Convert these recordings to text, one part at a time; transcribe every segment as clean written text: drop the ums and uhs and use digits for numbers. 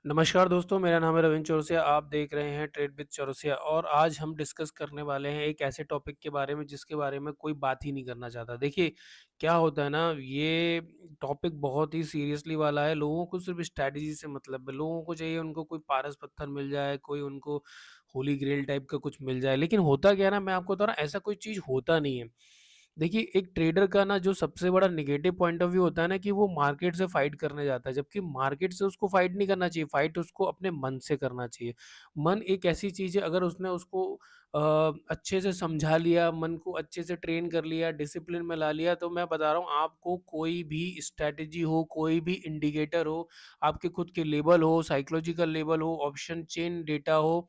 नमस्कार दोस्तों, मेरा नाम है रविंद्र चौरसिया। आप देख रहे हैं ट्रेड विद चौरसिया और आज हम डिस्कस करने वाले हैं एक ऐसे टॉपिक के बारे में जिसके बारे में कोई बात ही नहीं करना चाहता। देखिए, क्या होता है ना, ये टॉपिक बहुत ही सीरियसली वाला है। लोगों को सिर्फ़ स्ट्रैटेजी से मतलब है। लोगों को चाहिए उनको कोई पारस पत्थर मिल जाए, कोई उनको होली ग्रेल टाइप का कुछ मिल जाए। लेकिन होता क्या है ना, मैं आपको बता रहा हूँ, ऐसा कोई चीज़ होता नहीं है। देखिए, एक ट्रेडर का ना जो सबसे बड़ा नेगेटिव पॉइंट ऑफ व्यू होता है ना कि वो मार्केट से फाइट करने जाता है, जबकि मार्केट से उसको फाइट नहीं करना चाहिए, फाइट उसको अपने मन से करना चाहिए। मन एक ऐसी चीज़ है, अगर उसने उसको अच्छे से समझा लिया, मन को अच्छे से ट्रेन कर लिया, डिसिप्लिन में ला लिया, तो मैं बता रहा हूँ आपको कोई भी स्ट्रैटेजी हो, कोई भी इंडिकेटर हो, आपके खुद के लेवल हो, साइकोलॉजिकल लेवल हो, ऑप्शन चेन डेटा हो,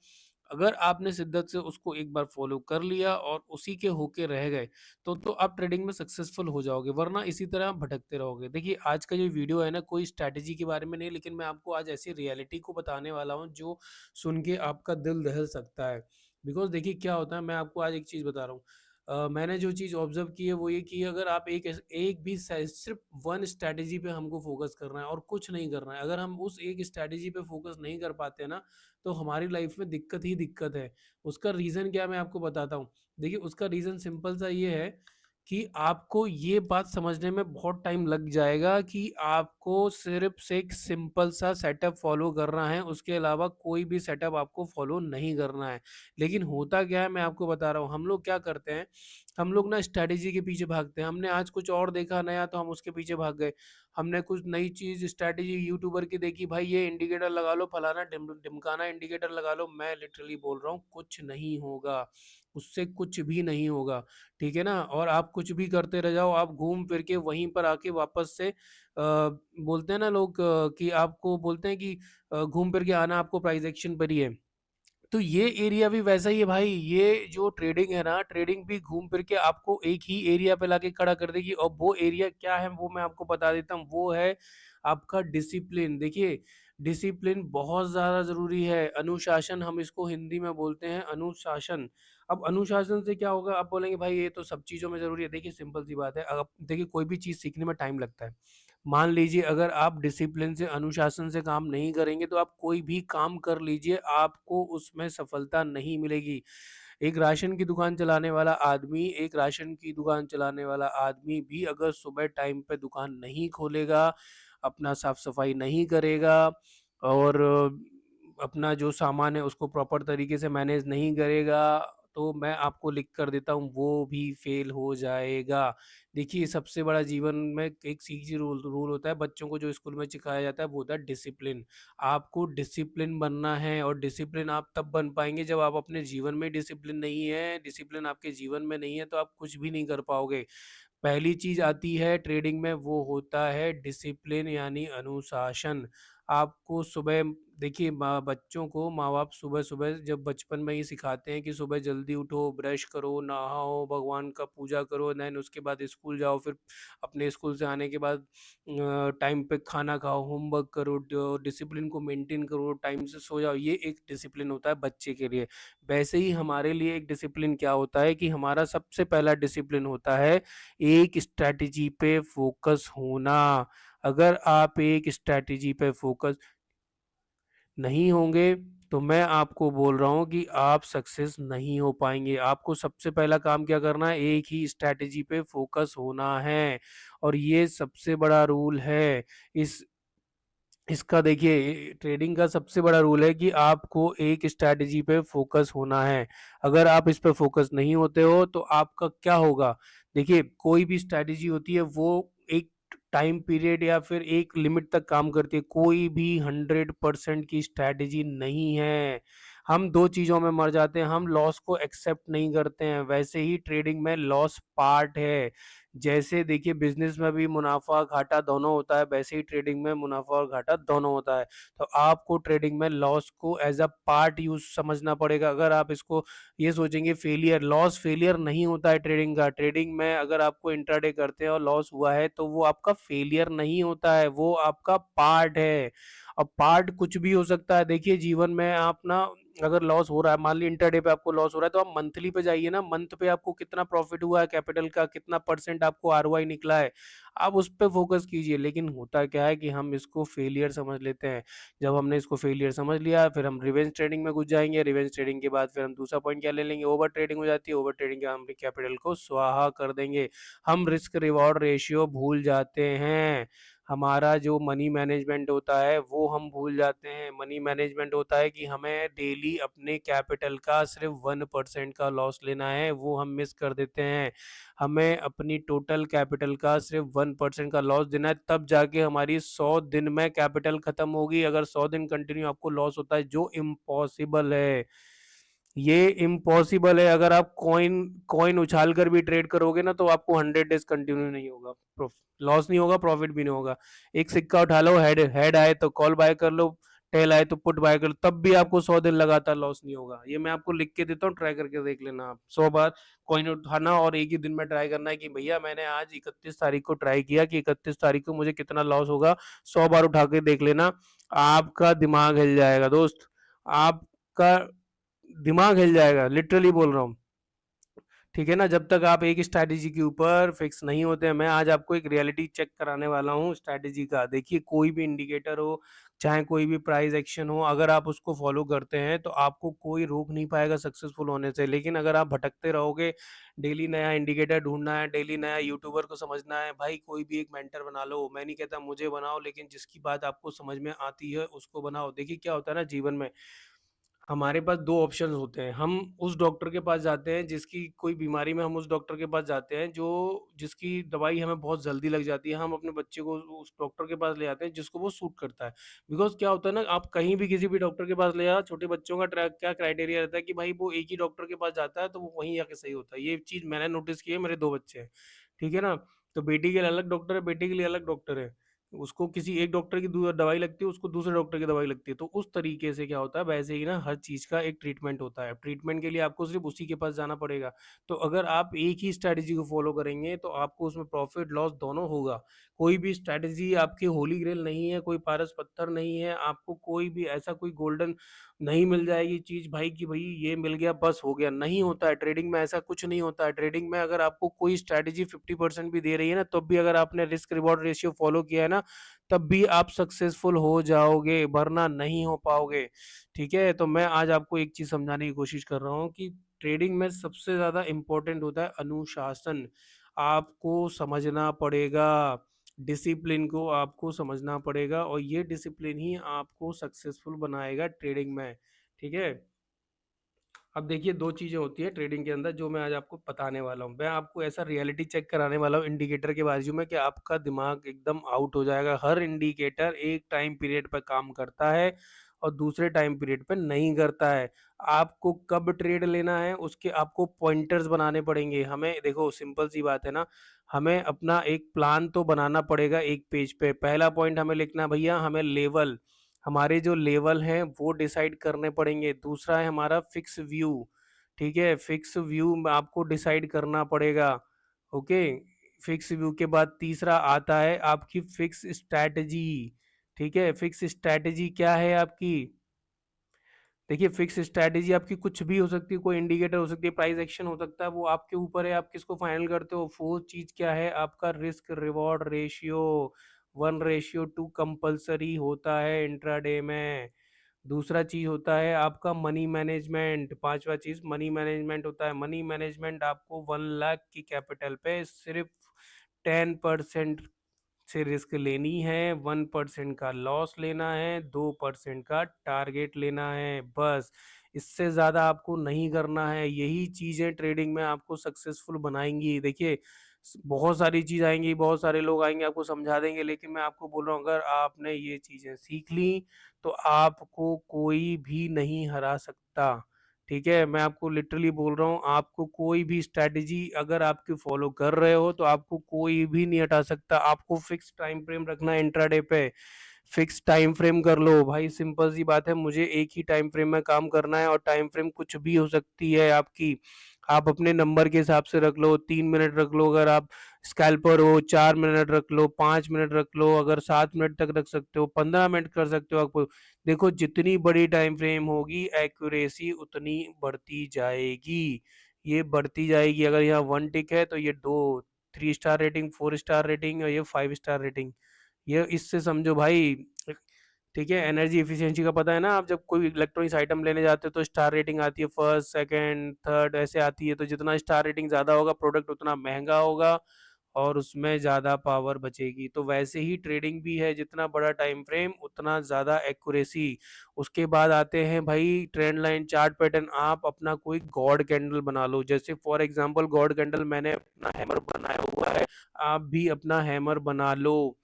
अगर आपने शिद्दत से उसको एक बार फॉलो कर लिया और उसी के होके रह गए, तो आप ट्रेडिंग में सक्सेसफुल हो जाओगे, वरना इसी तरह आप भटकते रहोगे। देखिए, आज का जो वीडियो है ना, कोई स्ट्रैटेजी के बारे में नहीं, लेकिन मैं आपको आज ऐसी रियलिटी को बताने वाला हूँ जो सुन के आपका दिल दहल सकता है। बिकॉज़ देखिए क्या होता है, मैं आपको आज एक चीज़ बता रहा हूँ। मैंने जो चीज़ ऑब्ज़र्व की है वो ये कि अगर आप एक भी सिर्फ़ वन स्ट्रैटेजी पे हमको फ़ोकस करना है और कुछ नहीं करना है। अगर हम उस एक स्ट्रैटेजी पे फ़ोकस नहीं कर पाते हैं ना, तो हमारी लाइफ़ में दिक्कत ही दिक्कत है। उसका रीज़न क्या है मैं आपको बताता हूँ। देखिए, उसका रीज़न सिंपल सा ये है कि आपको ये बात समझने में बहुत टाइम लग जाएगा कि आपको सिर्फ़ से एक सिंपल सा सेटअप फ़ॉलो करना है, उसके अलावा कोई भी सेटअप आपको फ़ॉलो नहीं करना है। लेकिन होता क्या है मैं आपको बता रहा हूँ, हम लोग क्या करते हैं, हम लोग ना स्ट्रैटेजी के पीछे भागते हैं। हमने आज कुछ और देखा नया तो हम उसके पीछे भाग गए। हमने कुछ नई चीज़ स्ट्रैटेजी यूट्यूबर की देखी, भाई ये इंडिकेटर लगा लो, फलाना ढिमकाना इंडिकेटर लगा लो। मैं लिटरली बोल रहा हूँ कुछ नहीं होगा, उससे कुछ भी नहीं होगा। ठीक है ना? और आप कुछ भी करते रह जाओ, आप घूम फिर के वहीं पर आके वापस से बोलते हैं ना लोग कि आपको बोलते हैं कि घूम फिर के आना आपको प्राइस एक्शन पर ही है। तो ये एरिया भी वैसा ही है भाई, ये जो ट्रेडिंग है ना, ट्रेडिंग भी घूम फिर के आपको एक ही एरिया पे लाके खड़ा कर देगी और वो एरिया क्या है वो मैं आपको बता देता हूँ, वो है आपका डिसिप्लिन। देखिए, डिसिप्लिन बहुत ज़्यादा ज़रूरी है, अनुशासन हम इसको हिंदी में बोलते हैं अनुशासन। अब अनुशासन से क्या होगा, आप बोलेंगे भाई ये तो सब चीज़ों में ज़रूरी है, देखिए सिंपल सी बात है, अब देखिए कोई भी चीज़ सीखने में टाइम लगता है। मान लीजिए अगर आप डिसिप्लिन से, अनुशासन से काम नहीं करेंगे तो आप कोई भी काम कर लीजिए, आपको उसमें सफलता नहीं मिलेगी। एक राशन की दुकान चलाने वाला आदमी भी अगर सुबह टाइम पे दुकान नहीं खोलेगा, अपना साफ-सफाई नहीं करेगा और अपना जो सामान है उसको प्रॉपर तरीके से मैनेज नहीं करेगा, तो मैं आपको लिख कर देता हूँ वो भी फ़ेल हो जाएगा। देखिए, सबसे बड़ा जीवन में एक चीज़ रूल रूल होता है, बच्चों को जो स्कूल में सिखाया जाता है वो होता है डिसिप्लिन। आपको डिसिप्लिन बनना है और डिसिप्लिन आप तब बन पाएँगे जब आप अपने जीवन में डिसिप्लिन नहीं है, डिसिप्लिन आपके जीवन में नहीं है तो आप कुछ भी नहीं कर पाओगे। पहली चीज़ आती है ट्रेडिंग में, वो होता है डिसिप्लिन यानी अनुशासन। आपको सुबह देखिए, माँ बच्चों को माँ-बाप सुबह-सुबह जब बचपन में ही सिखाते हैं कि सुबह जल्दी उठो, ब्रश करो, नहाओ, भगवान का पूजा करो, देन उसके बाद स्कूल जाओ, फिर अपने स्कूल से आने के बाद टाइम पे खाना खाओ, होमवर्क करो, डिसिप्लिन को मेंटेन करो, टाइम से सो जाओ, ये एक डिसिप्लिन होता है बच्चे के लिए। वैसे ही हमारे लिए एक डिसिप्लिन क्या होता है कि हमारा सबसे पहला डिसिप्लिन होता है एक स्ट्रैटेजी पे फ़ोकस होना। अगर आप एक स्ट्रैटेजी पे फ़ोकस नहीं होंगे, तो मैं आपको बोल रहा हूँ कि आप सक्सेस नहीं हो पाएँगे। आपको सबसे पहला काम क्या करना है, एक ही स्ट्रैटेजी पे फ़ोकस होना है और ये सबसे बड़ा रूल है। इस इसका देखिए, ट्रेडिंग का सबसे बड़ा रूल है कि आपको एक स्ट्रैटेजी पे फ़ोकस होना है। अगर आप इस पे फ़ोकस नहीं होते हो तो आपका क्या होगा? देखिए, कोई भी स्ट्रैटेजी होती है वो एक टाइम पीरियड या फिर एक लिमिट तक काम करती है। कोई भी 100% की स्ट्रैटेजी नहीं है। हम 2 चीज़ों में मर जाते हैं, हम लॉस को एक्सेप्ट नहीं करते हैं। वैसे ही ट्रेडिंग में लॉस पार्ट है। जैसे देखिए बिज़नेस में भी मुनाफ़ा-घाटा दोनों होता है, वैसे ही ट्रेडिंग में मुनाफ़ा और घाटा दोनों होता है। तो आपको ट्रेडिंग में लॉस को एज़ अ पार्ट यूज़ समझना पड़ेगा। अगर आप इसको ये सोचेंगे लॉस फेलियर नहीं होता है ट्रेडिंग का। ट्रेडिंग में अगर आपको इंट्राडे करते हैं और लॉस हुआ है, तो वो आपका फेलियर नहीं होता है, वो आपका पार्ट है। अब पार्ट कुछ भी हो सकता है। देखिए जीवन में आप ना अगर लॉस हो रहा है, मान ली इंटरडे पे आपको लॉस हो रहा है, तो आप मंथली पे जाइए ना, मंथ पे आपको कितना प्रॉफिट हुआ है कैपिटल का, कितना परसेंट आपको आरओआई निकला है, आप उस पे फोकस कीजिए। लेकिन होता क्या है कि हम इसको फेलियर समझ लेते हैं। जब हमने इसको फेलियर समझ लिया, फिर हम रिवेंज ट्रेडिंग में घुस जाएंगे। रिवेंज ट्रेडिंग के बाद फिर हम दूसरा पॉइंट क्या ले लेंगे, ओवर ट्रेडिंग हो जाती है। ओवर ट्रेडिंग के हम अपने कैपिटल को स्वाहा कर देंगे। हम रिस्क रिवॉर्ड रेशियो भूल जाते हैं। हमारा जो मनी मैनेजमेंट होता है वो हम भूल जाते हैं। मनी मैनेजमेंट होता है कि हमें डेली अपने कैपिटल का सिर्फ 1% का लॉस लेना है, वो हम मिस कर देते हैं। हमें अपनी टोटल कैपिटल का सिर्फ 1% का लॉस देना है, तब जाके हमारी 100 दिन में कैपिटल खत्म होगी। अगर 100 दिन कंटिन्यू आपको लॉस होता है, जो इम्पॉसिबल है, ये इम्पॉसिबल है। अगर आप कॉइन कॉइन उछाल कर भी ट्रेड करोगे ना, तो आपको 100 डेज कंटिन्यू नहीं होगा, लॉस नहीं होगा, प्रॉफिट भी नहीं होगा। एक सिक्का उठा लो, हेड हेड आए तो कॉल बाय कर लो, टेल आए तो पुट बाय कर लो, तब भी आपको 100 दिन लगातार लॉस नहीं होगा। ये मैं आपको लिख के देता हूँ, ट्राई करके देख लेना। आप 100 बार कॉइन उठाना और एक ही दिन में ट्राई करना है कि भैया मैंने आज 31 तारीख को ट्राई किया कि 31 तारीख को मुझे कितना लॉस होगा। 100 बार उठा के देख लेना, आपका दिमाग हिल जाएगा दोस्त। आपका दिमाग हिल जाएगा, लिटरली बोल रहा हूँ। ठीक है ना, जब तक आप एक स्ट्रैटेजी के ऊपर फिक्स नहीं होते हैं। मैं आज आपको एक रियलिटी चेक कराने वाला हूँ स्ट्रैटेजी का। देखिए, कोई भी इंडिकेटर हो, चाहे कोई भी प्राइस एक्शन हो, अगर आप उसको फॉलो करते हैं तो आपको कोई रोक नहीं पाएगा सक्सेसफुल होने से। लेकिन अगर आप भटकते रहोगे, डेली नया इंडिकेटर ढूंढना है, डेली नया यूट्यूबर को समझना है, भाई कोई भी एक मेंटर बना लो। मैं नहीं कहता मुझे बनाओ, लेकिन जिसकी बात आपको समझ में आती है उसको बनाओ। देखिए क्या होता है ना जीवन में, हमारे पास 2 ऑप्शंस होते हैं। हम उस डॉक्टर के पास जाते हैं जिसकी कोई बीमारी में, हम उस डॉक्टर के पास जाते हैं जो जिसकी दवाई हमें बहुत जल्दी लग जाती है। हम अपने बच्चे को उस डॉक्टर के पास ले जाते हैं जिसको वो सूट करता है। बिकॉज़ क्या होता है ना, आप कहीं भी किसी भी डॉक्टर के पास ले जाओ, छोटे बच्चों का क्या क्राइटेरिया रहता है कि भाई वो एक ही डॉक्टर के पास जाता है तो वो वहीं जाके सही होता है। ये चीज़ मैंने नोटिस की है, मेरे 2 बच्चे हैं। ठीक है ना? तो बेटी के लिए अलग डॉक्टर है, बेटे के लिए अलग डॉक्टर है। उसको किसी एक डॉक्टर की दवाई लगती है, उसको दूसरे डॉक्टर की दवाई लगती है। तो उस तरीके से क्या होता है, वैसे ही ना हर चीज़ का एक ट्रीटमेंट होता है। ट्रीटमेंट के लिए आपको सिर्फ़ उसी के पास जाना पड़ेगा। तो अगर आप एक ही स्ट्रैटेजी को फ़ॉलो करेंगे तो आपको उसमें प्रॉफ़िट लॉस दोनों होगा। कोई भी स्ट्रैटेजी आपकी होली ग्रेल नहीं है, कोई पारस पत्थर नहीं है। आपको कोई भी ऐसा कोई गोल्डन नहीं मिल जाएगी चीज़ भाई कि भई ये मिल गया बस हो गया, नहीं होता है। ट्रेडिंग में ऐसा कुछ नहीं होता है। ट्रेडिंग में अगर आपको कोई स्ट्रैटेजी 50% भी दे रही है ना, तब भी अगर आपने रिस्क रिवॉर्ड रेशियो फ़ॉलो किया है ना, तब भी आप सक्सेसफुल हो जाओगे, वरना नहीं हो पाओगे। ठीक है? तो मैं आज आपको एक चीज़ समझाने की कोशिश कर रहा हूँ कि ट्रेडिंग में सबसे ज़्यादा इम्पोर्टेंट होता है अनुशासन। आपको समझना पड़ेगा, डिसिप्लिन को आपको समझना पड़ेगा, और ये डिसिप्लिन ही आपको सक्सेसफुल बनाएगा ट्रेडिंग में। ठीक है? अब देखिए 2 चीज़ें होती हैं ट्रेडिंग के अंदर जो मैं आज आपको बताने वाला हूँ। मैं आपको ऐसा रियलिटी चेक कराने वाला हूँ इंडिकेटर के बाजू में कि आपका दिमाग एकदम आउट हो जाएगा। हर इंडिकेटर एक टाइम पीरियड पे काम करता है और दूसरे टाइम पीरियड पे नहीं करता है। आपको कब ट्रेड लेना है उसके आपको पॉइंटर्स बनाने पड़ेंगे। हमें देखो सिंपल सी बात है ना, हमें अपना एक प्लान तो बनाना पड़ेगा एक पेज पे। पहला पॉइंट हमें लिखना है भैया, हमें लेवल, हमारे जो लेवल हैं वो डिसाइड करने पड़ेंगे। दूसरा है हमारा फिक्स व्यू, ठीक है? फिक्स व्यू में आपको डिसाइड करना पड़ेगा, ओके? फिक्स व्यू के बाद तीसरा आता है आपकी फिक्स स्ट्रैटेजी, ठीक है? फिक्स स्ट्रैटेजी क्या है आपकी? देखिए फिक्स स्ट्रैटेजी आपकी कुछ भी हो सकती है, कोई इंडिकेटर हो सकती है, प्राइस एक्शन हो सकता है, वो आपके ऊपर है, आप किसको फाइनल करते हो। फोर्थ चीज क्या है आपका, रिस्क रिवॉर्ड रेशियो। 1:2 कंपलसरी होता है इंट्राडे में। दूसरा चीज होता है आपका मनी मैनेजमेंट। पांचवा चीज मनी मैनेजमेंट होता है। मनी मैनेजमेंट आपको 1 लाख की कैपिटल पे सिर्फ 10% से रिस्क लेनी है, 1% का लॉस लेना है, 2% का टारगेट लेना है, बस। इससे ज़्यादा आपको नहीं करना है। यही चीज़ें ट्रेडिंग में आपको सक्सेसफुल बनाएंगी। देखिए बहुत सारी चीज़ आएंगी, बहुत सारे लोग आएंगे आपको समझा देंगे, लेकिन मैं आपको बोल रहा हूँ अगर आपने ये चीज़ें सीख ली तो आपको कोई भी नहीं हरा सकता। ठीक है, मैं आपको लिटरली बोल रहा हूँ, आपको कोई भी स्ट्रैटेजी अगर आपकी फॉलो कर रहे हो तो आपको कोई भी नहीं हटा सकता। आपको फिक्स टाइम फ्रेम रखना है इंट्राडे पे, फिक्स टाइम फ्रेम कर लो भाई। सिंपल सी बात है, मुझे एक ही टाइम फ्रेम में काम करना है और टाइम फ्रेम कुछ भी हो सकती है आपकी। आप अपने नंबर के हिसाब से रख लो, 3 मिनट रख लो, अगर आप स्कैल्पर हो 4 मिनट रख लो, 5 मिनट रख लो, अगर 7 मिनट तक रख सकते हो, 15 मिनट कर सकते हो आपको। देखो जितनी बड़ी टाइम फ्रेम होगी एक्यूरेसी उतनी बढ़ती जाएगी, ये बढ़ती जाएगी। अगर यहाँ 1 टिक है तो ये 2 3 स्टार रेटिंग, 4 स्टार रेटिंग और ये 5 स्टार रेटिंग। ये इससे समझो भाई, ठीक है। एनर्जी एफिशिएंसी का पता है ना, आप जब कोई इलेक्ट्रॉनिक्स आइटम लेने जाते हो तो स्टार रेटिंग आती है, फर्स्ट सेकंड थर्ड ऐसे आती है। तो जितना स्टार रेटिंग ज्यादा होगा प्रोडक्ट उतना महंगा होगा और उसमें ज्यादा पावर बचेगी। तो वैसे ही ट्रेडिंग भी है, जितना बड़ा टाइम फ्रेम उतना ज्यादा एक्यूरेसी। उसके बाद आते हैं भाई ट्रेंड लाइन चार्ट पैटर्न। आप अपना कोई गॉड कैंडल बना लो, जैसे फॉर एग्जांपल गॉड कैंडल मैंने अपना हैमर बनाया हुआ है, आप भी अपना हैमर बना लो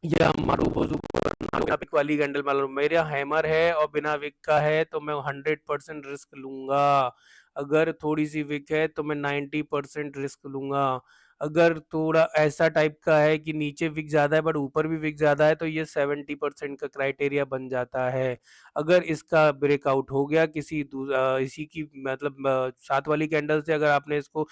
या मारूबोजू बना लो या विक वाली कैंडल बना लो। मेरा हैमर है और बिना विक का है तो मैं 100% रिस्क लूंगा। अगर थोड़ी सी विक है तो मैं 90% रिस्क लूंगा। अगर थोड़ा ऐसा टाइप का है कि नीचे विक ज्यादा है बट ऊपर भी विक ज्यादा है तो ये 70% का क्राइटेरिया बन जाता है। अगर इसका ब्रेकआउट हो गया इसी की मतलब साथ वाली कैंडल से, अगर आपने इसको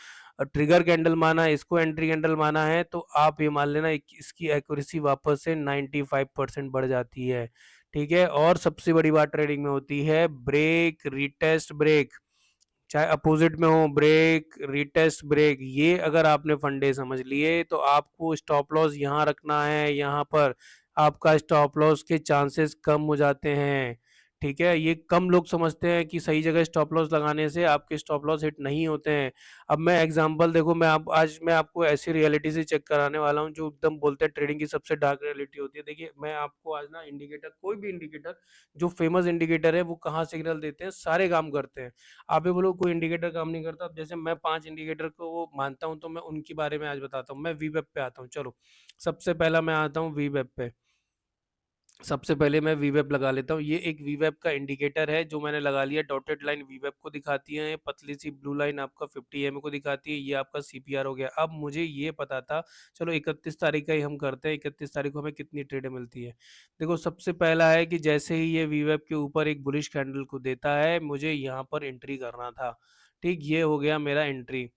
ट्रिगर कैंडल माना है, इसको एंट्री कैंडल माना है, तो आप ये मान लेना इसकी एक्यूरेसी वापस से 95% बढ़ जाती है। ठीक है। और सबसे बड़ी बात ट्रेडिंग में होती है ब्रेक रीटेस्ट ब्रेक, चाहे अपोजिट में हो, ब्रेक रीटेस्ट ब्रेक। ये अगर आपने फंडे समझ लिए तो आपको स्टॉप लॉस यहाँ रखना है, यहाँ पर आपका स्टॉप लॉस के चांसेस कम हो जाते हैं। ठीक है। ये कम लोग समझते हैं कि सही जगह स्टॉप लॉस लगाने से आपके स्टॉप लॉस हिट नहीं होते हैं। अब मैं एग्जांपल देखो, आज मैं आपको ऐसी रियलिटी से चेक कराने वाला हूँ जो एकदम बोलते हैं ट्रेडिंग की सबसे डार्क रियलिटी होती है। देखिए मैं आपको आज ना इंडिकेटर, कोई भी इंडिकेटर जो फेमस इंडिकेटर है वो कहाँ सिग्नल देते हैं, सारे काम करते हैं। आप ये बोलो कोई इंडिकेटर काम नहीं करता। अब जैसे मैं 5 इंडिकेटर को वो मानता हूँ तो मैं उनके बारे में आज बताता हूँ। मैं वी वेब पे आता हूँ, चलो। सबसे पहला मैं आता हूँ वी वेब पे। सबसे पहले मैं वी वेब लगा लेता हूँ। ये एक वी वेब का इंडिकेटर है जो मैंने लगा लिया। डॉटेड लाइन वी वेब को दिखाती है, पतली सी ब्लू लाइन आपका 50 एमए को दिखाती है। ये आपका सीपीआर हो गया। अब मुझे ये पता था, चलो 31 तारीख का ही हम करते हैं। 31 तारीख को हमें कितनी ट्रेडें मिलती है। देखो सबसे पहला है कि जैसे ही ये वी वेब के ऊपर एक बुलिश कैंडल को देता है, मुझे यहाँ पर एंट्री करना था। ठीक, ये हो गया मेरा एंट्री।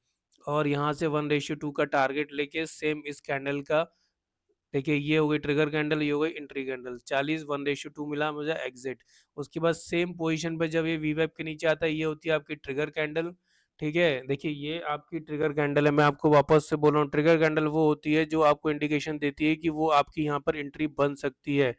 और यहाँ से 1:2 का टारगेट लेके सेम इस कैंडल का, देखिए ये हो गई ट्रिगर कैंडल, ये हो गई एंट्री कैंडल। 40 1:2 मिला मुझे एग्जिट। उसके बाद सेम पोजीशन पे जब ये वीवेब के नीचे आता है, ये होती है आपकी ट्रिगर कैंडल। ठीक है। देखिए ये आपकी ट्रिगर कैंडल है। मैं आपको वापस से बोल रहा हूँ, ट्रिगर कैंडल वो होती है जो आपको इंडिकेशन देती है कि वो आपकी यहाँ पर एंट्री बन सकती है।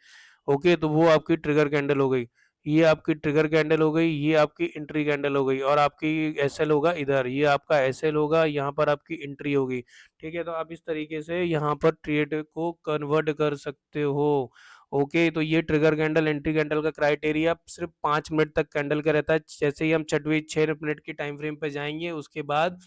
ओके, तो वो आपकी ट्रिगर कैंडल हो गई। ये आपकी ट्रिगर कैंडल हो गई, ये आपकी एंट्री कैंडल हो गई। और आपकी एसएल होगा इधर, ये आपका एसएल होगा, यहाँ पर आपकी एंट्री होगी। ठीक है। तो आप इस तरीके से यहाँ पर ट्रेड को कन्वर्ट कर सकते हो। ओके, तो ये ट्रिगर कैंडल एंट्री कैंडल का क्राइटेरिया सिर्फ 5 मिनट तक कैंडल का रहता है। जैसे ही हम छठवीं 6 मिनट की टाइम फ्रेम पे जाएंगे उसके बाद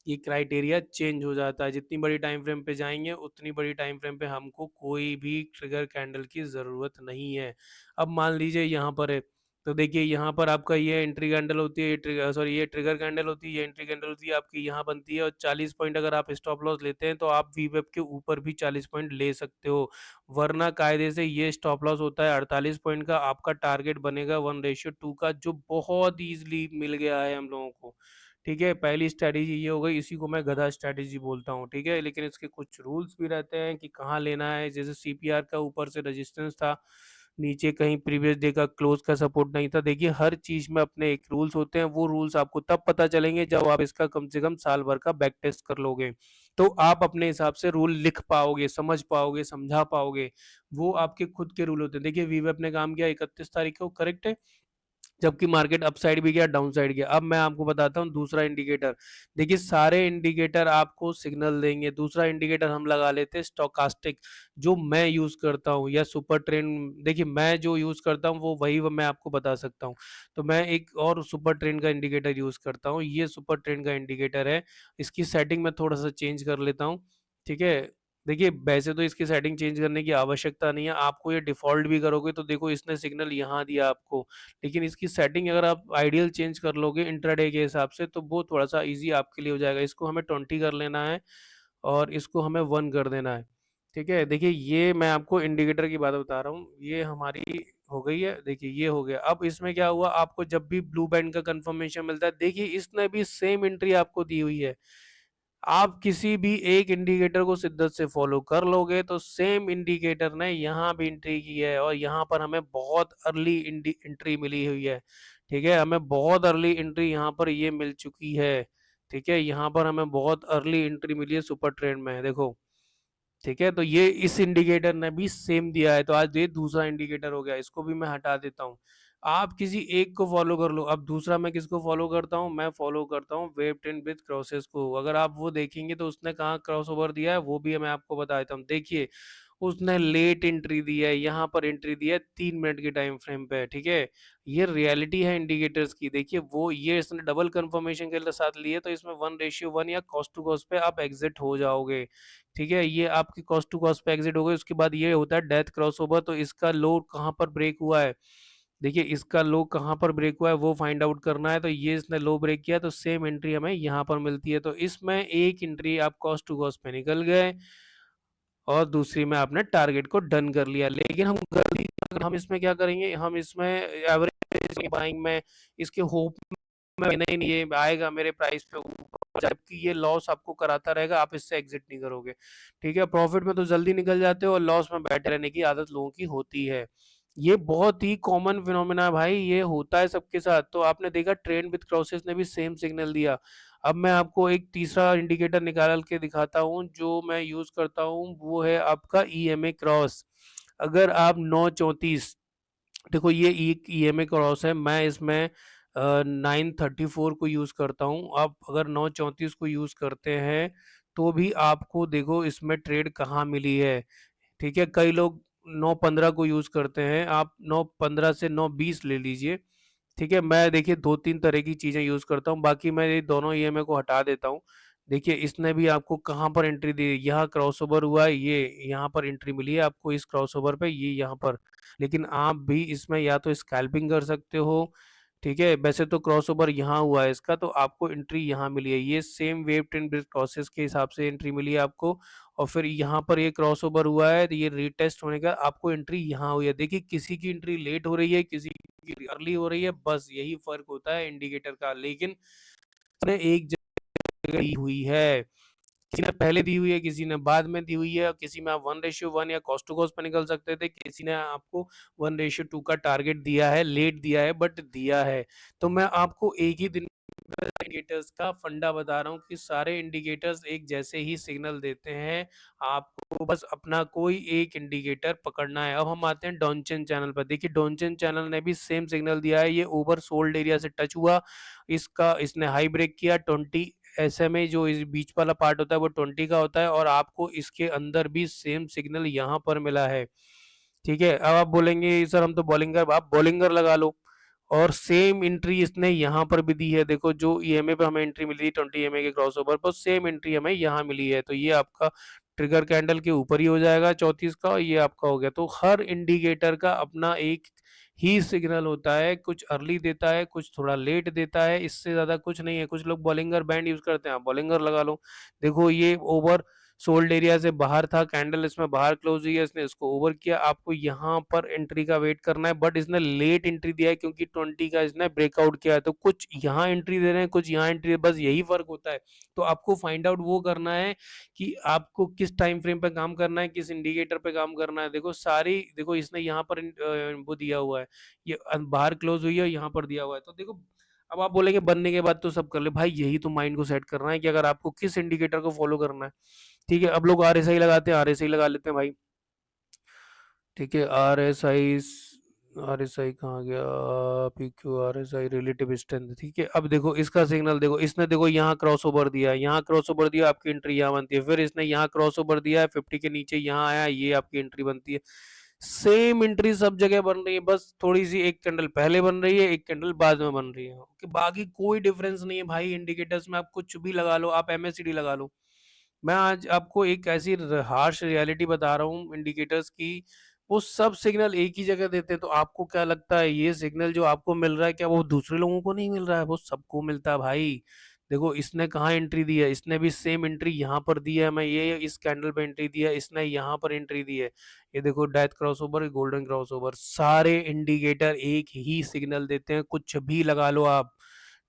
ये क्राइटेरिया चेंज हो जाता है। जितनी बड़ी टाइम फ्रेम पे जाएंगे उतनी बड़ी टाइम फ्रेम पे हमको कोई भी ट्रिगर कैंडल की जरूरत नहीं है। अब मान लीजिए यहाँ पर है, तो देखिए यहाँ पर आपका ये एंट्री कैंडल होती है, ये ट्रिगर कैंडल होती है, ये एंट्री कैंडल होती है, आपकी यहाँ बनती है। और 40 पॉइंट अगर आप स्टॉप लॉस लेते हैं तो आप वीवेब के ऊपर भी 40 पॉइंट ले सकते हो। वरना कायदे से ये स्टॉप लॉस होता है 48 पॉइंट का। आपका टारगेट बनेगा 1:2 का, जो बहुत ईजिली मिल गया है हम लोगों को। ठीक है। पहली स्ट्रैटेजी ये हो गई, इसी को मैं गधा स्ट्रैटेजी बोलता हूँ। ठीक है। लेकिन इसके कुछ रूल्स भी रहते हैं कि कहाँ लेना है। जैसे सीपीआर का ऊपर से रेजिस्टेंस था, नीचे कहीं प्रीवियस डे का क्लोज का सपोर्ट नहीं था। देखिए हर चीज में अपने एक रूल्स होते हैं। वो रूल्स आपको तब पता चलेंगे जब आप इसका कम से कम साल भर का बैक टेस्ट कर लोगे, तो आप अपने हिसाब से रूल लिख पाओगे, समझ पाओगे, समझा पाओगे। वो आपके खुद के रूल होते हैं। देखिए वीवेब ने काम किया 31 तारीख को, करेक्ट है, जबकि मार्केट अपसाइड भी गया, डाउन साइड गया। अब मैं आपको बताता हूँ दूसरा इंडिकेटर। देखिए सारे इंडिकेटर आपको सिग्नल देंगे। दूसरा इंडिकेटर हम लगा लेते हैं स्टोकास्टिक, जो मैं यूज करता हूँ, या सुपर ट्रेंड। देखिए मैं जो यूज करता हूँ वो मैं आपको बता सकता हूँ। तो मैं एक और सुपर ट्रेंड का इंडिकेटर यूज करता हूँ। ये सुपर ट्रेंड का इंडिकेटर है। इसकी सेटिंग में थोड़ा सा चेंज कर लेता हूँ। ठीक है। देखिए वैसे तो इसकी सेटिंग चेंज करने की आवश्यकता नहीं है, आपको ये डिफॉल्ट भी करोगे तो देखो इसने सिग्नल यहाँ दिया आपको। लेकिन इसकी सेटिंग अगर आप आइडियल चेंज कर लोगे इंट्राडे के हिसाब से तो वो थोड़ा सा इजी आपके लिए हो जाएगा। इसको हमें 20 कर लेना है और इसको हमें 1 कर देना है। ठीक है। देखिए ये मैं आपको इंडिकेटर की बात बता रहा हूँ, ये हमारी हो गई है। देखिए ये हो गया। अब इसमें क्या हुआ, आपको जब भी ब्लू बैंड का कंफर्मेशन मिलता है, देखिए इसने भी सेम एंट्री आपको दी हुई है। आप किसी भी एक इंडिकेटर को शिद्दत से फॉलो कर लोगे तो सेम इंडिकेटर ने यहाँ भी एंट्री की है और यहाँ पर हमें बहुत अर्ली एंट्री मिली हुई है। ठीक है, हमें बहुत अर्ली एंट्री यहाँ पर ये मिल चुकी है। ठीक है, यहाँ पर हमें बहुत अर्ली एंट्री मिली है सुपर ट्रेंड में, देखो। ठीक है, तो ये इस इंडिकेटर ने भी सेम दिया है, तो आज ये दूसरा इंडिकेटर हो गया, इसको भी मैं हटा देता हूँ। आप किसी एक को फॉलो कर लो। अब दूसरा मैं किसको फॉलो करता हूँ, मैं फॉलो करता हूँ वेव ट्रेंड विद क्रॉसेस को। अगर आप वो देखेंगे तो उसने कहाँ क्रॉस ओवर दिया है वो भी मैं आपको बता देता हूँ। देखिए, उसने लेट एंट्री दी है, यहाँ पर एंट्री दी है 3 मिनट के टाइम फ्रेम पे। ठीक है, ये रियलिटी है इंडिकेटर्स की। देखिए, वो ये इसने डबल कंफर्मेशन के साथ लिए, तो इसमें 1:1 या कॉस्ट टू कॉस्ट पे आप एग्जिट हो जाओगे। ठीक है, ये आपकी कॉस्ट टू कॉस्ट पे एग्जिट हो गई। उसके बाद ये होता है डेथ क्रॉसओवर, तो इसका लो कहाँ पर ब्रेक हुआ है। देखिए, इसका लो कहाँ पर ब्रेक हुआ है वो फाइंड आउट करना है। तो ये इसने लो ब्रेक किया, तो सेम एंट्री हमें यहाँ पर मिलती है। तो इसमें एक एंट्री आप कॉस्ट टू कॉस्ट पे निकल गए और दूसरी में आपने टारगेट को डन कर लिया। लेकिन हम गलती, हम इसमें क्या करेंगे, हम इसमें एवरेज बाइंग में इसके होप में नहीं नहीं ये आएगा मेरे प्राइस पे ऊपर, जबकि ये लॉस आपको कराता रहेगा, आप इससे एग्जिट नहीं करोगे। ठीक है, प्रॉफिट में तो जल्दी निकल जाते हो और लॉस में बैठे रहने की आदत लोगों की होती है। ये बहुत ही कॉमन फिनोमेना है भाई, ये होता है सबके साथ। तो आपने देखा ट्रेंड विद क्रॉसेस ने भी सेम सिग्नल दिया। अब मैं आपको एक तीसरा इंडिकेटर निकाल के दिखाता हूँ जो मैं यूज करता हूँ, वो है आपका ईएमए क्रॉस। अगर आप 9:34, देखो ये एक ईएमए क्रॉस है, मैं इसमें 9:34 को यूज करता हूँ। आप अगर 9:34 को यूज करते हैं तो भी आपको देखो इसमें ट्रेड कहाँ मिली है। ठीक है, कई लोग 9:15 को यूज करते हैं, आप 9:15 से 9:20 ले लीजिए। ठीक है, मैं देखिए 2-3 तरह की चीजें यूज करता हूँ, बाकी मैं ये दोनों ईएमआई को हटा देता हूँ। देखिए, इसने भी आपको कहाँ पर एंट्री दी, यहाँ क्रॉसओवर हुआ है, ये यहाँ पर एंट्री मिली है आपको इस क्रॉसओवर पे, ये यहाँ पर। लेकिन आप भी इसमें या तो स्कैल्पिंग कर सकते हो। ठीक है, वैसे तो क्रॉसओवर यहाँ हुआ है इसका, तो आपको एंट्री यहाँ मिली है, ये same wave trend bridge process के हिसाब से एंट्री मिली है आपको। और फिर यहाँ पर ये क्रॉसओवर हुआ है, तो ये रीटेस्ट होने का आपको एंट्री यहाँ हुई है। देखिए, किसी की एंट्री लेट हो रही है, किसी की अर्ली हो रही है, बस यही फर्क होता है इंडिकेटर का। लेकिन उसने एक जगह दी हुई है, किसी ने पहले दी हुई है, किसी ने बाद में दी हुई है, और किसी में आप 1:1 या कॉस्ट टू कॉस्ट पे निकल सकते थे, किसी ने आपको 1:2 का टारगेट दिया है, लेट दिया है बट दिया है। तो मैं आपको एक ही दिन इंडिकेटर्स का फंडा बता रहा हूँ कि सारे इंडिकेटर्स एक जैसे ही सिग्नल देते हैं, आपको बस अपना कोई एक इंडिकेटर पकड़ना है। अब हम आते हैं डॉनचेन चैनल पर। देखिए, डॉनचेन चैनल ने भी सेम सिग्नल दिया है, ये ओवर सोल्ड एरिया से टच हुआ, इसका इसने हाई ब्रेक किया 20 एसएमए, जो इस बीच वाला पार्ट होता है वो 20 का होता है, और आपको इसके अंदर भी सेम सिग्नल यहाँ पर मिला है। ठीक है, अब आप बोलेंगे सर हम तो बॉलिंगर, आप बॉलिंगर लगा लो। और सेम एंट्री इसने यहाँ पर भी दी है, देखो जो ईएमए पे हमें एंट्री मिली थी 20 EMA के क्रॉसओवर पर, सेम एंट्री हमें यहाँ मिली है। तो ये आपका ट्रिगर कैंडल के ऊपर ही हो जाएगा 34 का, और ये आपका हो गया। तो हर इंडिकेटर का अपना एक ही सिग्नल होता है, कुछ अर्ली देता है, कुछ थोड़ा लेट देता है, इससे ज्यादा कुछ नहीं है। कुछ लोग बॉलिंगर बैंड यूज करते हैं, आप बॉलिंगर लगा लो। देखो, ये ओवर सोल्ड एरिया से बाहर था, कैंडल इसमें बाहर क्लोज हुई है, इसने इसको ओवर किया, आपको यहाँ पर एंट्री का वेट करना है, बट इसने लेट एंट्री दिया है क्योंकि 20 का इसने ब्रेकआउट किया है। तो कुछ यहाँ एंट्री दे रहे हैं, कुछ यहाँ एंट्री, बस यही फर्क होता है। तो आपको फाइंड आउट वो करना है कि आपको किस टाइम फ्रेम पे काम करना है, किस इंडिकेटर पे काम करना है। देखो सारी, देखो इसने यहाँ पर वो दिया हुआ है, ये बाहर क्लोज हुई है, यहाँ पर दिया हुआ है। तो देखो, अब आप बोलेंगे बनने के बाद तो सब कर ले, भाई यही तो माइंड को सेट करना है कि अगर आपको किस इंडिकेटर को फॉलो करना है। ठीक है, अब लोग आरएसआई लगाते हैं, आरएसआई लगा लेते हैं भाई। ठीक है, आरएसआई कहाँ गया, पीक्यू आरएसआई रिलेटिव स्ट्रेंथ। ठीक है, अब देखो इसका सिग्नल, देखो इसने, देखो यहाँ क्रॉस ओवर दिया, यहाँ क्रॉस ओवर दिया, आपकी एंट्री यहाँ बनती है। फिर इसने यहाँ क्रॉस ओवर दिया है 50 के नीचे, यहाँ आया, ये आपकी एंट्री बनती है। सेम एंट्री सब जगह बन रही है, बस थोड़ी सी एक कैंडल पहले बन रही है, एक कैंडल बाद में बन रही है। ओके, बाकी कोई डिफरेंस नहीं है भाई इंडिकेटर्स में, आप कुछ भी लगा लो, आप एमएससीडी लगा लो। मैं आज आपको एक ऐसी हार्श रियलिटी बता रहा हूँ इंडिकेटर्स की, वो सब सिग्नल एक ही जगह देते हैं। तो आपको क्या लगता है, ये सिग्नल जो आपको मिल रहा है क्या वो दूसरे लोगों को नहीं मिल रहा है, वो सबको मिलता है भाई। देखो इसने कहाँ एंट्री दी है, इसने भी सेम एंट्री यहाँ पर दी है, मैं ये इस कैंडल पे एंट्री दी है, इसने यहाँ पर एंट्री दी है। ये देखो डेथ क्रॉसओवर, गोल्डन क्रॉसओवर, सारे इंडिकेटर एक ही सिग्नल देते हैं, कुछ भी लगा लो आप।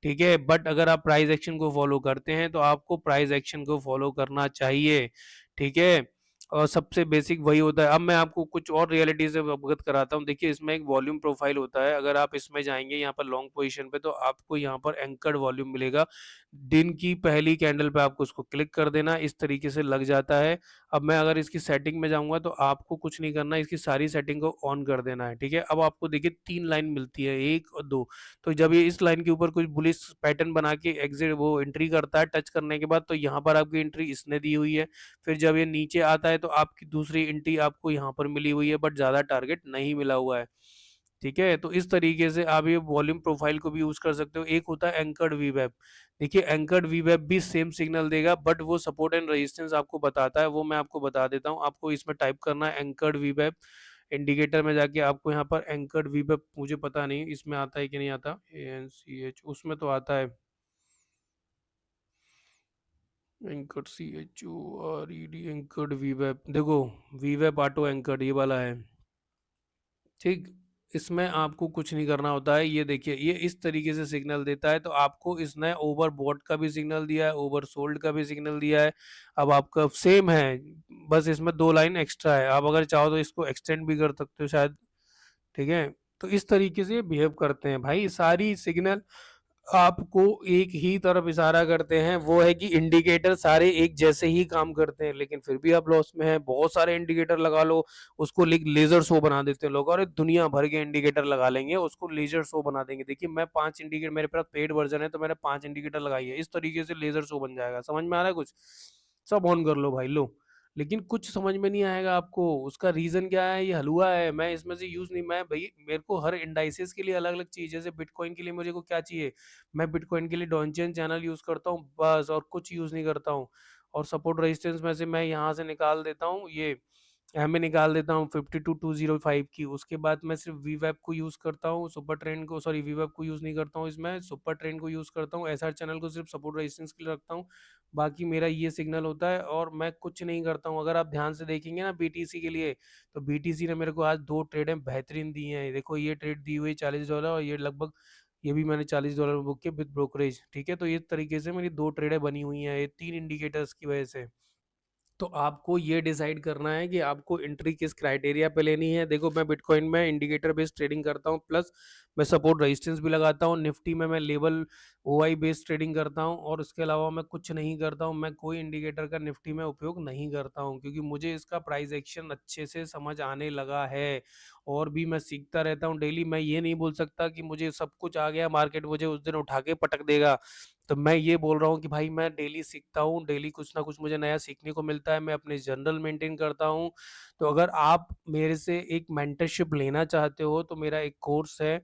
ठीक है? बट अगर आप प्राइस एक्शन को फ़ॉलो करते हैं, तो आपको प्राइस एक्शन को फ़ॉलो करना चाहिए, ठीक है? और सबसे बेसिक वही होता है। अब मैं आपको कुछ और रियलिटी से अवगत कराता हूँ। देखिए, इसमें एक वॉल्यूम प्रोफ़ाइल होता है, अगर आप इसमें जाएँगे यहाँ पर लॉन्ग पोज़ीशन पे, तो आपको यहाँ पर एंकर्ड वॉल्यूम मिलेगा। दिन की पहली कैंडल पे आपको उसको क्लिक कर देना, इस तरीके से लग जाता है। अब मैं अगर इसकी सेटिंग में जाऊँगा, तो आपको कुछ नहीं करना है, इसकी सारी सेटिंग को ऑन कर देना है, ठीक है? अब आपको देखिए 3 लाइन मिलती है, 1 और 2। तो जब ये इस लाइन के ऊपर कुछ बुलिश पैटर्न बना के एग्ज़िट वो एंट्री करता है टच करने के बाद, तो यहाँ पर आपकी एंट्री इसने दी हुई है। फिर जब ये नीचे आता है, तो आपकी दूसरी एंट्री आपको यहाँ पर मिली हुई है, बट ज़्यादा टारगेट नहीं मिला हुआ है। ठीक है? तो इस तरीके से आप ये वॉल्यूम प्रोफाइल को भी यूज़ कर सकते हो। एक होता है एंकर्ड वीवेब। देखिए, एंकर्ड वीवेब भी सेम सिग्नल देगा, बट वो सपोर्ट एंड रेजिस्टेंस आपको बताता है, वो मैं आपको बता देता हूँ। आपको इसमें टाइप करना है एंकर्ड वीवेब, इंडिकेटर में जाके आपको यहाँ पर एंकर्ड वीवेब, मुझे पता नहीं इसमें आता है कि नहीं आता, एएनसीएच उसमें तो आता है। एंकर्ड CHORED एंकर्ड वीवेब, देखो वीवेब ऑटो एंकर्ड ये वाला है। ठीक, इसमें आपको कुछ नहीं करना होता है। ये देखिए, ये इस तरीके से सिग्नल देता है, तो आपको इसने ओवरबॉट का भी सिग्नल दिया है, ओवरसोल्ड का भी सिग्नल दिया है। अब आपका सेम है, बस इसमें 2 लाइन एक्स्ट्रा है। आप अगर चाहो तो इसको एक्सटेंड भी कर सकते हो शायद, ठीक है? तो इस तरीके से बिहेव करते हैं भाई, सारी सिग्नल आपको एक ही तरफ इशारा करते हैं, वो है कि इंडिकेटर सारे एक जैसे ही काम करते हैं, लेकिन फिर भी आप लॉस में हैं। बहुत सारे इंडिकेटर लगा लो, उसको लेज़र शो बना देते हैं लोग, अरे दुनिया भर के इंडिकेटर लगा लेंगे, उसको लेज़र शो बना देंगे। देखिए, मैं 5 इंडिकेटर, मेरे पास पेड वर्ज़न है, तो मैंने 5 इंडिकेटर लगाई है। इस तरीके से लेज़र शो बन जाएगा। समझ में आ रहा है कुछ? सब ऑन कर लो भाई, लो। लेकिन कुछ समझ में नहीं आएगा आपको, उसका रीज़न क्या है? ये हलवा है, मैं इसमें से यूज़ नहीं, मैं भई मेरे को हर इंडाइसेस के लिए अलग-अलग चाहिए। जैसे बिटकॉइन के लिए मुझे को क्या चाहिए? मैं बिटकॉइन के लिए डॉनचेन चैनल यूज़ करता हूँ बस, और कुछ यूज़ नहीं करता हूँ। और सपोर्ट रेजिस्टेंस में से मैं यहाँ से निकाल देता हूँ ये, मैं निकाल देता हूँ 52205 की। उसके बाद मैं सिर्फ़ वीवैप को यूज़ करता हूँ, सुपर ट्रेंड को, सॉरी, वीवैप को यूज़ नहीं करता हूँ इसमें, सुपर ट्रेंड को यूज़ करता हूँ, एसआर चैनल को सिर्फ़ सपोर्ट रेजिस्टेंस के लिए रखता हूँ। बाकी मेरा ये सिग्नल होता है और मैं कुछ नहीं करता हूँ। अगर आप ध्यान से देखेंगे ना बीटीसी के लिए, तो बीटीसी ने मेरे को आज 2 ट्रेडें बेहतरीन दी हैं। देखो, ये ट्रेड दी हुई है $40, और ये लगभग, ये भी मैंने $40 में बुक किया विद ब्रोकरेज, ठीक है? तो इस तरीके से मेरी 2 ट्रेडें बनी हुई हैं, ये 3 इंडिकेटर्स की वजह से। तो आपको ये डिसाइड करना है कि आपको एंट्री किस क्राइटेरिया पे लेनी है। देखो, मैं बिटकॉइन में इंडिकेटर बेस्ड ट्रेडिंग करता हूँ, प्लस मैं सपोर्ट रेजिस्टेंस भी लगाता हूँ। निफ्टी में मैं लेवल ओआई बेस्ड ट्रेडिंग करता हूँ, और इसके अलावा मैं कुछ नहीं करता हूँ। मैं कोई इंडिकेटर का निफ्टी में उपयोग नहीं करता हूँ, क्योंकि मुझे इसका प्राइस एक्शन अच्छे से समझ आने लगा है, और भी मैं सीखता रहता हूँ डेली। मैं ये नहीं बोल सकता कि मुझे सब कुछ आ गया, मार्केट मुझे उस दिन उठा के पटक देगा। तो मैं ये बोल रहा हूँ कि भाई, मैं डेली सीखता हूँ, डेली कुछ ना कुछ मुझे नया सीखने को मिलता है, मैं अपने जर्नल मेंटेन करता हूँ। तो अगर आप मेरे से एक मेंटरशिप लेना चाहते हो, तो मेरा एक कोर्स है,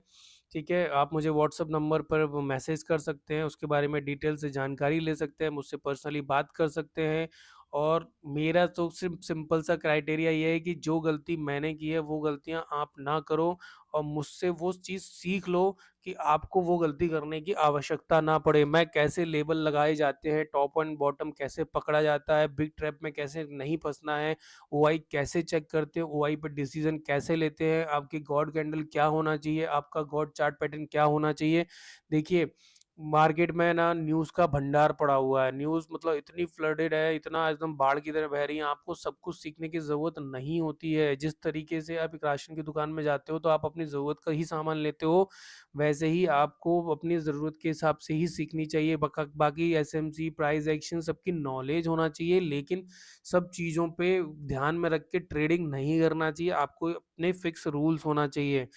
ठीक है? आप मुझे व्हाट्सएप नंबर पर वो मैसेज कर सकते हैं, उसके बारे में डिटेल से जानकारी ले सकते हैं, मुझसे पर्सनली बात कर सकते हैं। और मेरा तो सिर्फ़ सिंपल सा क्राइटेरिया ये है कि जो गलती मैंने की है, वो गलतियाँ आप ना करो, और मुझसे वो चीज़ सीख लो कि आपको वो गलती करने की आवश्यकता ना पड़े। मैं कैसे लेबल लगाए जाते हैं, टॉप एंड बॉटम कैसे पकड़ा जाता है, बिग ट्रैप में कैसे नहीं फँसना है, ओआई कैसे चेक करते हैं, ओआई पे डिसीज़न कैसे लेते हैं, आपकी गॉड कैंडल क्या होना चाहिए, आपका गॉड चार्ट पैटर्न क्या होना चाहिए। देखिए, मार्केट में ना न्यूज़ का भंडार पड़ा हुआ है। न्यूज़ मतलब इतनी फ्लडेड है, इतना एकदम बाढ़ की तरह बह रही है, आपको सब कुछ सीखने की ज़रूरत नहीं होती है। जिस तरीके से आप एक राशन की दुकान में जाते हो, तो आप अपनी ज़रूरत का ही सामान लेते हो, वैसे ही आपको अपनी ज़रूरत के हिसाब से ही सीखनी चाहिए। बाकी एसएमसी, प्राइस एक्शन सबकी नॉलेज होना चाहिए, लेकिन सब चीज़ों पे ध्यान में रख के ट्रेडिंग नहीं करना चाहिए। आपको अपने फिक्स रूल्स होना चाहिए।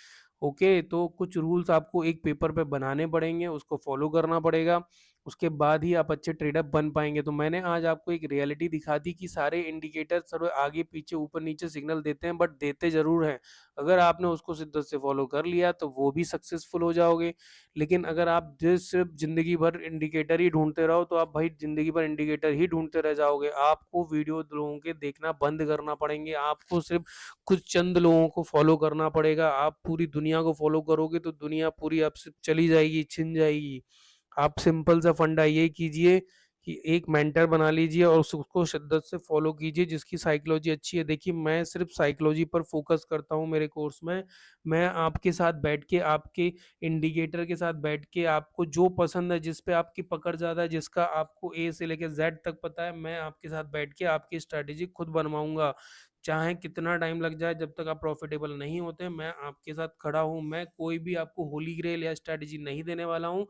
ओके, तो कुछ रूल्स आपको एक पेपर पे बनाने पड़ेंगे, उसको फ़ॉलो करना पड़ेगा, उसके बाद ही आप अच्छे ट्रेडर बन पाएँगे। तो मैंने आज आपको एक रियलिटी दिखा दी कि सारे इंडिकेटर सब आगे-पीछे, ऊपर-नीचे सिग्नल देते हैं, बट देते ज़रूर हैं। अगर आपने उसको शिद्दत से फ़ॉलो कर लिया, तो वो भी सक्सेसफुल हो जाओगे। लेकिन अगर आप सिर्फ़ ज़िंदगी भर इंडिकेटर ही ढूँढते रहो, तो आप भाई ज़िंदगी भर इंडिकेटर ही ढूँढते रह जाओगे। आपको वीडियो लोगों के देखना बंद करना पड़ेंगे, आपको सिर्फ़ कुछ चंद लोगों को फॉलो करना पड़ेगा। आप पूरी दुनिया को फॉलो करोगे, तो दुनिया पूरी आपसे चली जाएगी, छिन जाएगी। आप सिंपल सा फंडा ये कीजिए कि एक मेंटर बना लीजिए और उसको शिद्दत से फॉलो कीजिए जिसकी साइकोलॉजी अच्छी है। देखिए मैं सिर्फ़ साइकोलॉजी पर फ़ोकस करता हूँ मेरे कोर्स में। मैं आपके साथ बैठ के, आपके इंडिकेटर के साथ बैठ के, आपको जो पसंद है, जिस पे आपकी पकड़ ज़्यादा है, जिसका आपको ए से लेके ज़ेड तक पता है, मैं आपके साथ बैठ के आपकी स्ट्रैटेजी खुद बनवाऊँगा। चाहे कितना टाइम लग जाए, जब तक आप प्रॉफ़िटेबल नहीं होते, मैं आपके साथ खड़ा हूँ। मैं कोई भी आपको होली ग्रेल या स्ट्रैटेजी नहीं देने वाला हूँ,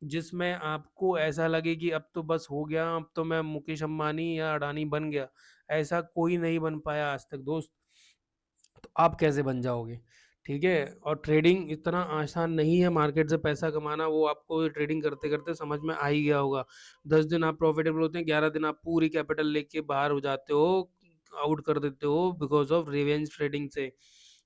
जिसमें आपको ऐसा लगे कि अब तो बस हो गया, अब तो मैं मुकेश अंबानी या अडानी बन गया। ऐसा कोई नहीं बन पाया आज तक दोस्त। तो आप कैसे बन जाओगे? ठीक है? और ट्रेडिंग इतना आसान नहीं है मार्केट से पैसा कमाना, वो आपको ट्रेडिंग करते-करते समझ में आ ही गया होगा। 10 दिन आप प्रॉफिटेबल होते हैं, 11 दिन आप पूरी कैपिटल लेके बाहर हो जाते हो, आउट कर देते हो बिकॉज़ ऑफ रिवेंज ट्रेडिंग से।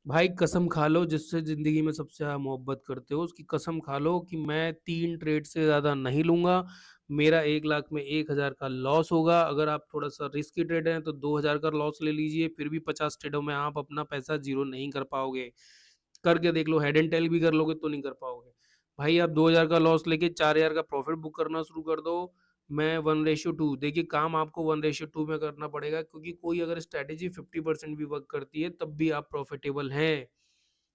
भाई कसम खा लो जिससे ज़िंदगी में सबसे ज़्यादा मोहब्बत करते हो, उसकी कसम खा लो कि मैं 3 ट्रेड से ज़्यादा नहीं लूँगा। मेरा 1 लाख में 1000 का लॉस होगा। अगर आप थोड़ा-सा रिस्की ट्रेडर हैं तो 2000 का लॉस ले लीजिए, फिर भी 50 ट्रेडों में आप अपना पैसा ज़ीरो नहीं कर पाओगे। करके देख लो, हेड एंड टेल भी कर लोगे तो नहीं कर पाओगे। भाई आप 2000 का लॉस लेके 4000 का प्रॉफ़िट बुक करना शुरू कर दो। मैं 1:2 देखिए काम आपको 1:2 में करना पड़ेगा क्योंकि कोई अगर स्ट्रैटेजी 50% भी वर्क करती है तब भी आप प्रॉफ़िटेबल हैं।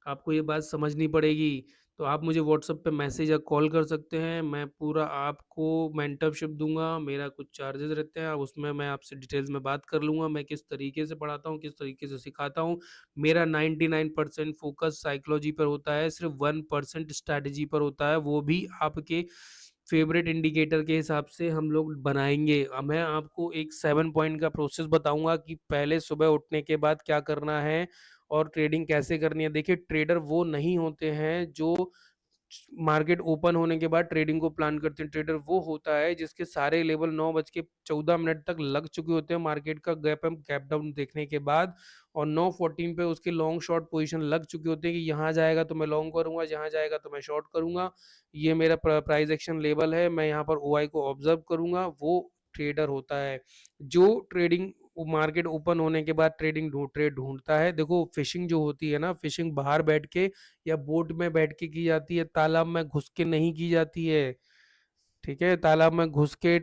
आपको ये बात समझनी पड़ेगी। तो आप मुझे व्हाट्सएप पे मैसेज या कॉल कर सकते हैं, मैं पूरा आपको मेंटरशिप दूँगा, मेरा कुछ चार्जेज़ रहते हैं, उसमें मैं आपसे डिटेल्स में बात कर लूँगा, मैं किस तरीके से पढ़ाता हूँ, किस तरीके से सिखाता हूँ। मेरा 99% फ़ोकस साइकोलॉजी पर होता है, सिर्फ़ 1% स्ट्रैटेजी पर होता है, वो भी आपके फ़ेवरेट इंडिकेटर के हिसाब से हम लोग बनाएँगे। मैं आपको एक 7 पॉइंट का प्रोसेस बताऊँगा कि पहले सुबह उठने के बाद क्या करना है और ट्रेडिंग कैसे करनी है। देखिए ट्रेडर वो नहीं होते हैं जो मार्केट ओपन होने के बाद ट्रेडिंग को प्लान करते हैं। ट्रेडर वो होता है जिसके सारे लेवल 9 बज के 14 मिनट तक लग चुके होते हैं मार्केट का गैप अप गैप डाउन देखने के बाद और 9:14 पे उसके लॉन्ग शॉर्ट पोजीशन लग चुके होते हैं कि यहाँ जाएगा तो मैं लॉन्ग करूँगा, यहाँ जाएगा तो मैं शॉर्ट करूँगा। ये मेरा प्राइस एक्शन लेवल है, मैं यहाँ पर ओआई को ऑब्जर्व करूँगा, वो ट्रेडर होता है। जो ट्रेडिंग मार्केट ओपन होने के बाद ट्रेड ढूँढता है। देखो फ़िशिंग जो होती है ना, फ़िशिंग बाहर बैठ के या बोट में बैठ के की जाती है, तालाब में घुस के नहीं की जाती है, ठीक है? तालाब में घुस के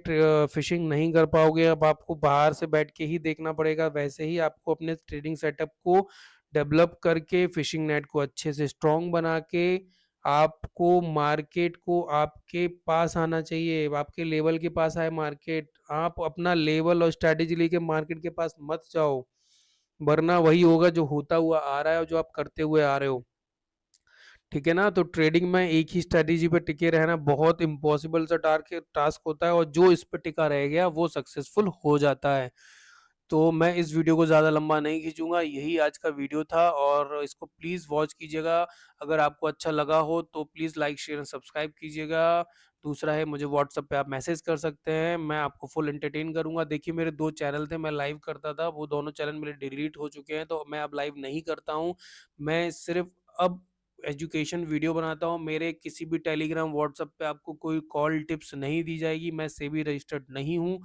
फ़िशिंग नहीं कर पाओगे, अब आपको बाहर से बैठ के ही देखना पड़ेगा। वैसे ही आपको अपने ट्रेडिंग सेटअप को डेवलप करके फ़िशिंग नेट को अच्छे से स्ट्रॉन्ग बना के, आपको मार्केट को आपके पास आना चाहिए, आपके लेवल के पास आए मार्केट। आप अपना लेवल और स्ट्रैटेजी लेके मार्केट के पास मत जाओ, वरना वही होगा जो होता हुआ आ रहा है और जो आप करते हुए आ रहे हो। ठीक है ना? तो ट्रेडिंग में एक ही स्ट्रैटेजी पे टिके रहना बहुत इम्पॉसिबल सा टास्क होता है और जो इस पे टिका रह गया वो सक्सेसफुल हो जाता है। तो मैं इस वीडियो को ज़्यादा लंबा नहीं खींचूँगा, यही आज का वीडियो था और इसको प्लीज़ वॉच कीजिएगा। अगर आपको अच्छा लगा हो तो please like, share and subscribe कीजिएगा। दूसरा है मुझे व्हाट्सएप पे आप मैसेज कर सकते हैं, मैं आपको फुल एंटरटेन करूँगा। देखिए मेरे 2 चैनल थे, मैं लाइव करता था, वो दोनों चैनल मेरे डिलीट हो चुके हैं, तो मैं अब लाइव नहीं करता हूँ। मैं सिर्फ़ अब एजुकेशन वीडियो बनाता हूँ। मेरे किसी भी टेलीग्राम, व्हाट्सएप पे आपको कोई कॉल टिप्स नहीं दी जाएगी, मैं सेबी रजिस्टर्ड नहीं हूँ।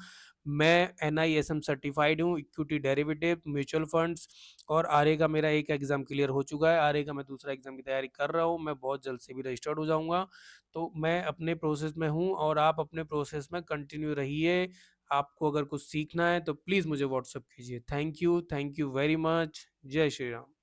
मैं एनआईएसएम सर्टिफाइड हूँ, इक्विटी डेरिवेटिव, म्यूचुअल फंड्स और आरए का मेरा एक एग्ज़ाम क्लियर हो चुका है। आरए का मैं दूसरा एग्ज़ाम की तैयारी कर रहा हूँ, मैं बहुत जल्द सेबी रजिस्टर्ड हो जाऊँगा। तो मैं अपने प्रोसेस में हूँ और आप अपने प्रोसेस में कंटिन्यू रहिए। आपको अगर कुछ सीखना है तो प्लीज़ मुझे व्हाट्सएप कीजिए। Thank you very much. जय श्री राम।